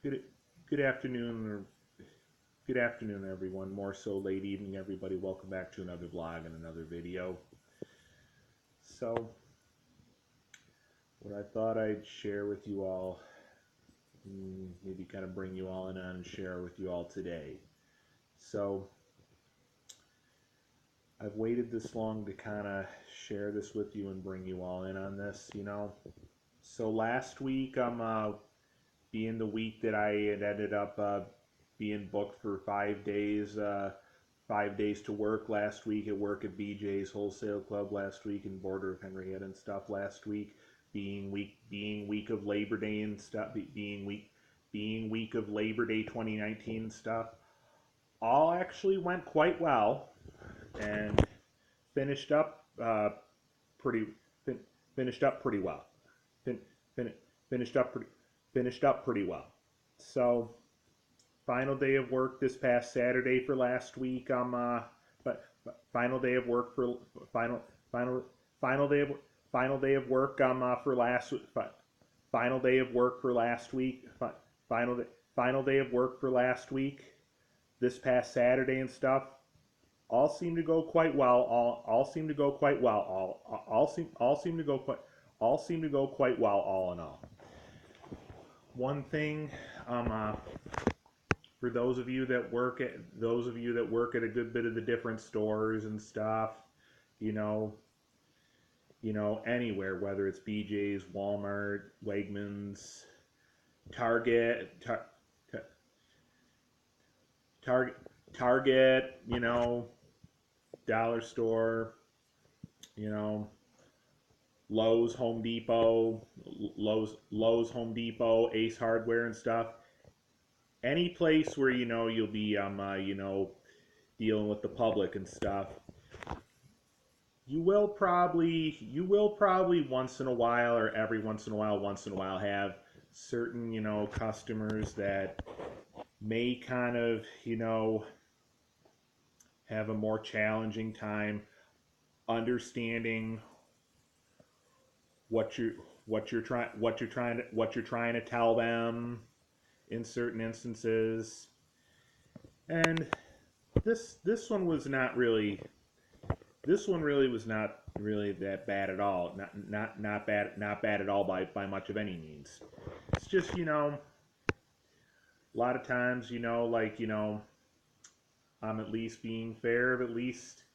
Good good afternoon or good afternoon everyone. More so late evening everybody. Welcome back to another vlog and another video. So what I thought I'd share with you all, maybe kind of bring you all in on and share with you all today. So I've waited this long to kind of share this with you and bring you all in on this. So last week, being the week that I had ended up being booked for 5 days, 5 days to work last week at work at BJ's Wholesale Club last week in border of Henrietta and stuff last week, being week of Labor Day and stuff, being week of Labor Day 2019 and stuff, all actually went quite well and finished up pretty fin- finished up pretty well. Fin- fin- finished up pretty finished up pretty well. So final day of work this past Saturday for last week. But final day of work for final final day of final day of work. For last final day of work for last week. Final day of work for last week. This past Saturday and stuff. All seem to go quite well. All seem to go quite well. All seem to go quite well. All in all. One thing, for those of you that work at a good bit of the different stores and stuff, you know, anywhere, whether it's BJ's, Walmart, Wegmans, Target, Target, Target, Dollar Store, you know, Lowe's, Home Depot, Ace Hardware and stuff. Any place where you'll be dealing with the public and stuff, you will probably once in a while or every once in a while have certain customers that may kind of have a more challenging time understanding what you're trying to tell them in certain instances. And this one really was not really that bad at all. Not bad at all by much of any means. It's just a lot of times I'm at least being fair of at least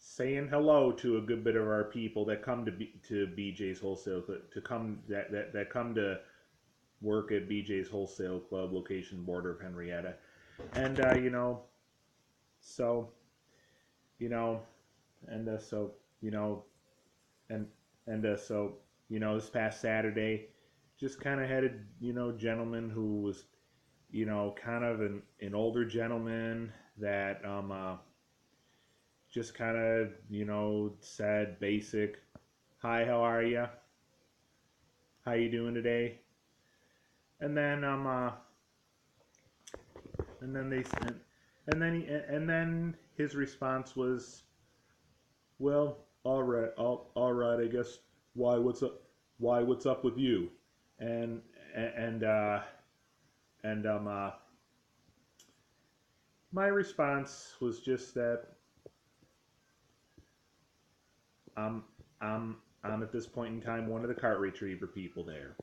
saying hello to a good bit of our people that come to BJ's Wholesale that come to work at BJ's Wholesale Club location border of Henrietta, and so you know so you know and so this past Saturday just kind of had a gentleman who was kind of an older gentleman that just kind of said basic, hi, how are you, how you doing today, and then and then they and then his response was, well, all right, I guess, what's up with you, and and and my response was just that I'm I'm at this point in time one of the cart retriever people there.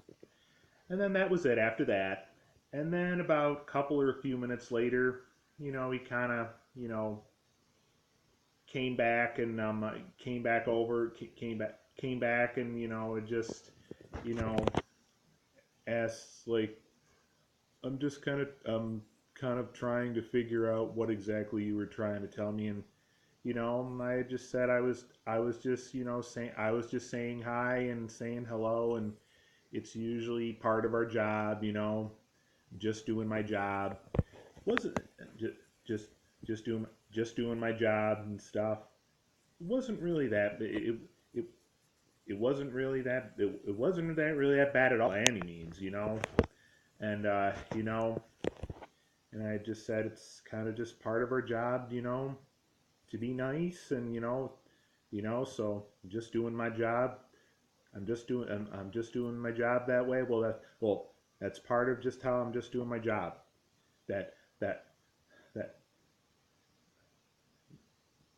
And then that was it after that. And then about a couple or a few minutes later, he kind of, came back and came back and it just, you know, asked like, I'm kind of trying to figure out what exactly you were trying to tell me. And I just said I was just saying hi and saying hello, and it's usually part of our job, just doing my job. Wasn't just just just doing my job and stuff. It wasn't really that it it wasn't really that it wasn't that really that bad at all by any means, and and I just said it's kind of just part of our job, to be nice, and so I'm just doing my job. I'm just doing my job that way. Well, That's part of just how I'm just doing my job. That that that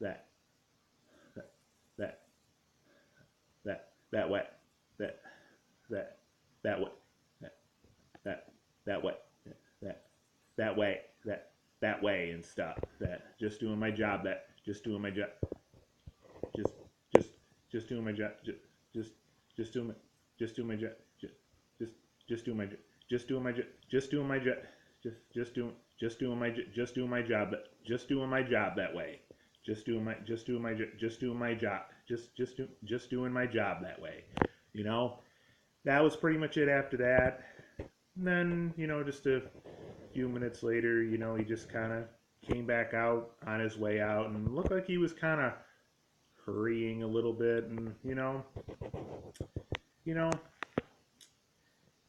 that that that that way that that that way that that that way that that way that way and stuff. That just doing my job. That just doing my job. Just just just doing my job. Just just doing my just doing my job. Just just doing my just doing my just doing my job. Just doing my just doing my job. Just doing my job that way. Just doing my job. Just doing my job that way. You know, that was pretty much it after that. And then, just a few minutes later, he just kind of came back out on his way out and looked like he was kind of hurrying a little bit, and you know,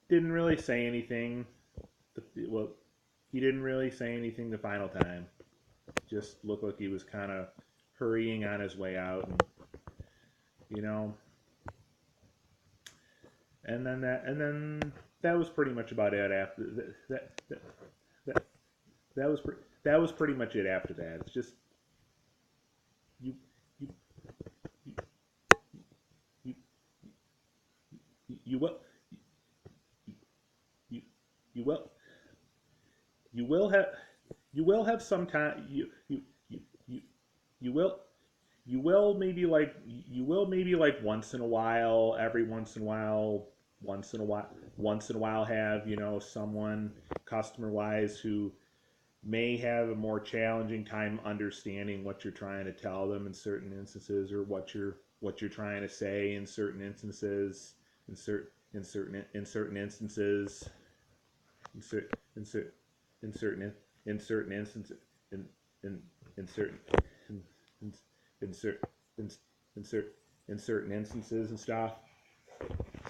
didn't really say anything. Well, he didn't really say anything the final time. Just looked like he was kind of hurrying on his way out, and you know, and then that was pretty much about it. After that, that was pretty much it. After that, it's just you you you you will you you will you will have you will have some time you you will you will maybe like once in a while, every once in a while have, someone customer wise who may have a more challenging time understanding what you're trying to tell them in certain instances, or what you're trying to say in certain instances, in certain instances, in certain in certain in certain in certain instances, in in in certain in, in, in certain in, in, certain in certain instances and stuff.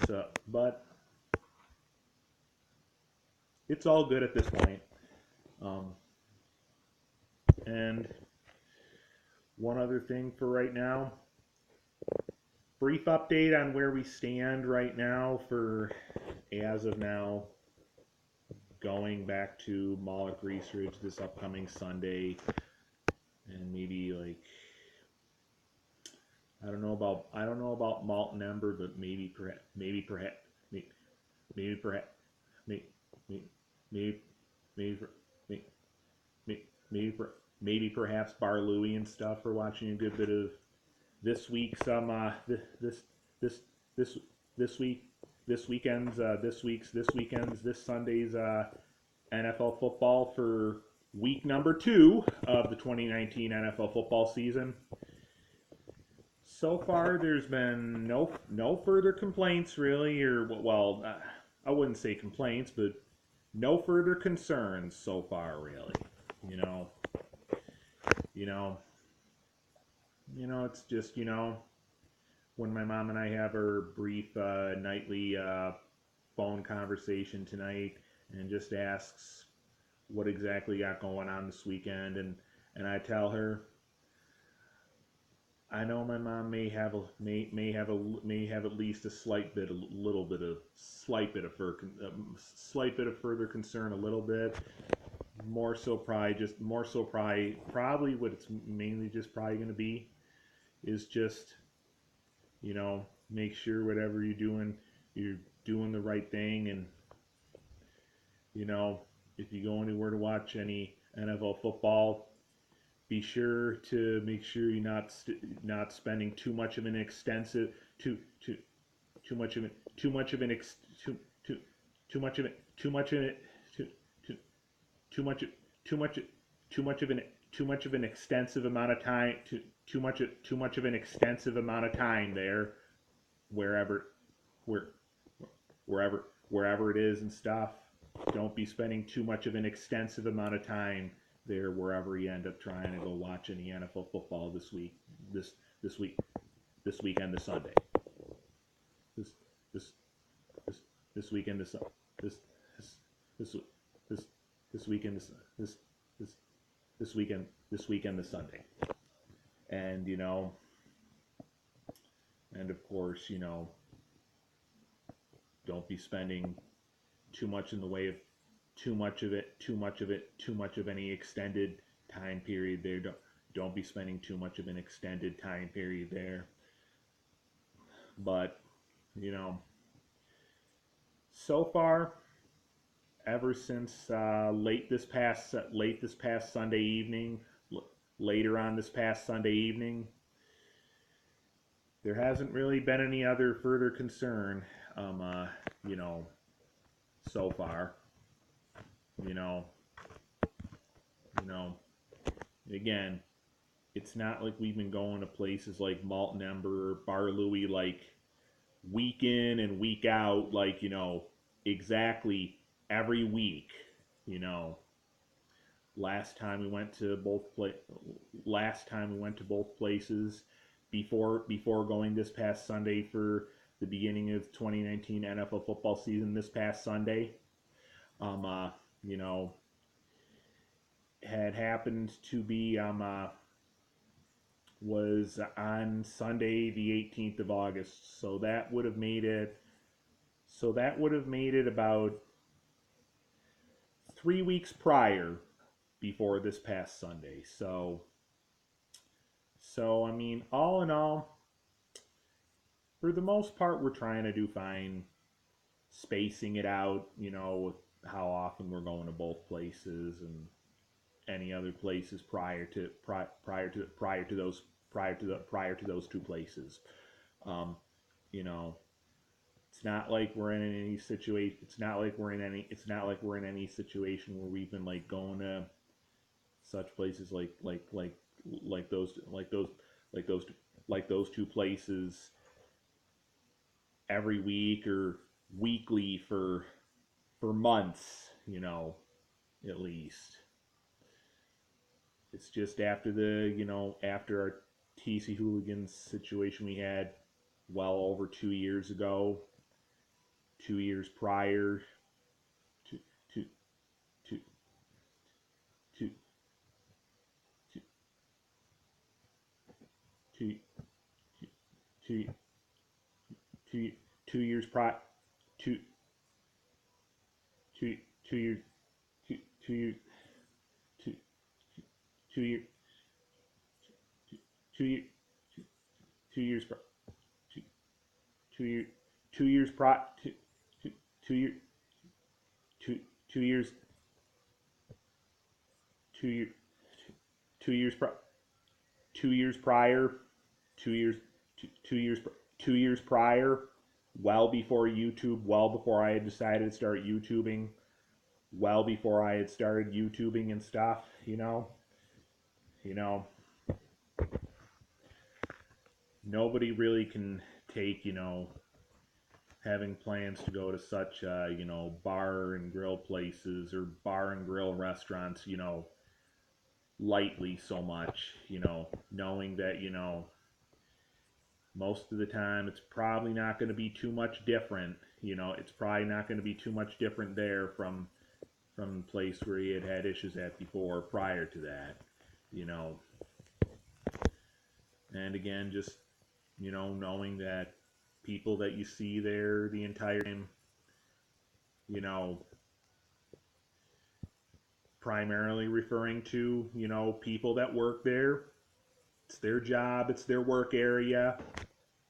So, but it's all good at this point. Um, and one other thing for right now, brief update on where we stand right now for, as of now, going back to Moloch Research this upcoming Sunday, and maybe like I don't know about Malt and Ember, but maybe perhaps maybe maybe maybe maybe maybe perhaps Bar Louie and stuff. We're watching a good bit of this week's this this this this week this weekend's this Sunday's NFL football for week number 2 of the 2019 NFL football season. So far, there's been no further complaints really, or well, I wouldn't say complaints, but no further concerns so far really. You know, you know, it's just when my mom and I have our brief nightly phone conversation tonight, and just asks what exactly got going on this weekend, and I tell her, I know my mom may have at least a slight bit of slight bit of further concern, a little bit probably what it's mainly just probably going to be is just make sure whatever you're doing the right thing, and if you go anywhere to watch any NFL football, be sure to make sure you're not spending too much of an extensive too much of it too much of an ex, too much of it too much of it too, too much too much too much of an extensive amount of time too much of an extensive amount of time there, wherever where wherever it is and stuff. Don't be spending too much of an extensive amount of time there wherever you end up trying to go watch any NFL football this week, this week, this weekend, this Sunday, this this this this weekend, this this this this weekend, this this weekend, this Sunday, and and of course don't be spending too much in the way of too much of any extended time period there. Don't be spending too much of an extended time period there. But you know, so far, ever since late this past Sunday evening, later on this past Sunday evening, there hasn't really been any other further concern. You know, so far, you know, you know, again, it's not like we've been going to places like Malton Ember or Bar Louie like week in and week out, like, you know, exactly every week. You know, last time we went to both places before going this past Sunday for the beginning of 2019 NFL football season this past Sunday. You know, had happened to be was on Sunday the 18th of August. So that would have made it about 3 weeks prior before this past Sunday. So I mean, all in all, for the most part, we're trying to do fine, spacing it out, you know, with how often we're going to both places and any other places prior to those two places. You know, it's not like we're in any situation. It's not like we're in any situation where we've been like going to such places like those two places every week or weekly for months, you know, at least. It's just after our TC Hooligans situation we had well over 2 years ago, 2 years prior to to to to to to, to 2 years prior, two two two years two two years two two year two year 2 years two 2 year 2 years prior 2 year 2 years 2 year 2 years 2 years prior 2 years 2 years 2 years prior, well before YouTube, well before I had decided to start YouTubing, well before I had started YouTubing and stuff, you know, nobody really can take, you know, having plans to go to such, you know, bar and grill places or bar and grill restaurants, you know, lightly so much, you know, knowing that, you know, most of the time it's probably not going to be too much different, you know, it's probably not going to be too much different there from the place where he had issues at before, prior to that, you know. And again, just, you know, knowing that people that you see there the entire time, you know, primarily referring to, you know, people that work there. It's their job, it's their work area.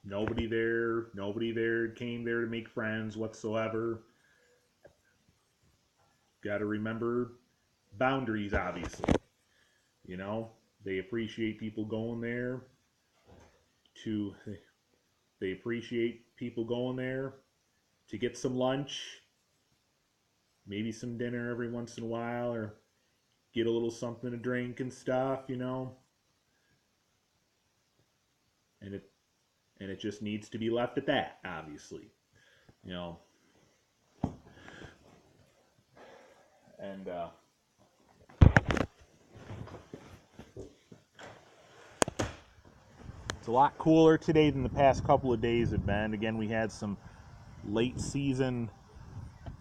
Nobody there came there to make friends whatsoever. Got to remember boundaries, obviously. You know, they appreciate people going there to get some lunch, maybe some dinner every once in a while, or get a little something to drink and stuff, you know. And it just needs to be left at that, obviously, you know. And it's a lot cooler today than the past couple of days have been. Again, we had some late season,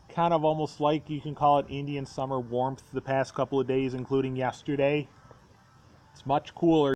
kind of almost like you can call it Indian summer warmth the past couple of days, including yesterday. It's much cooler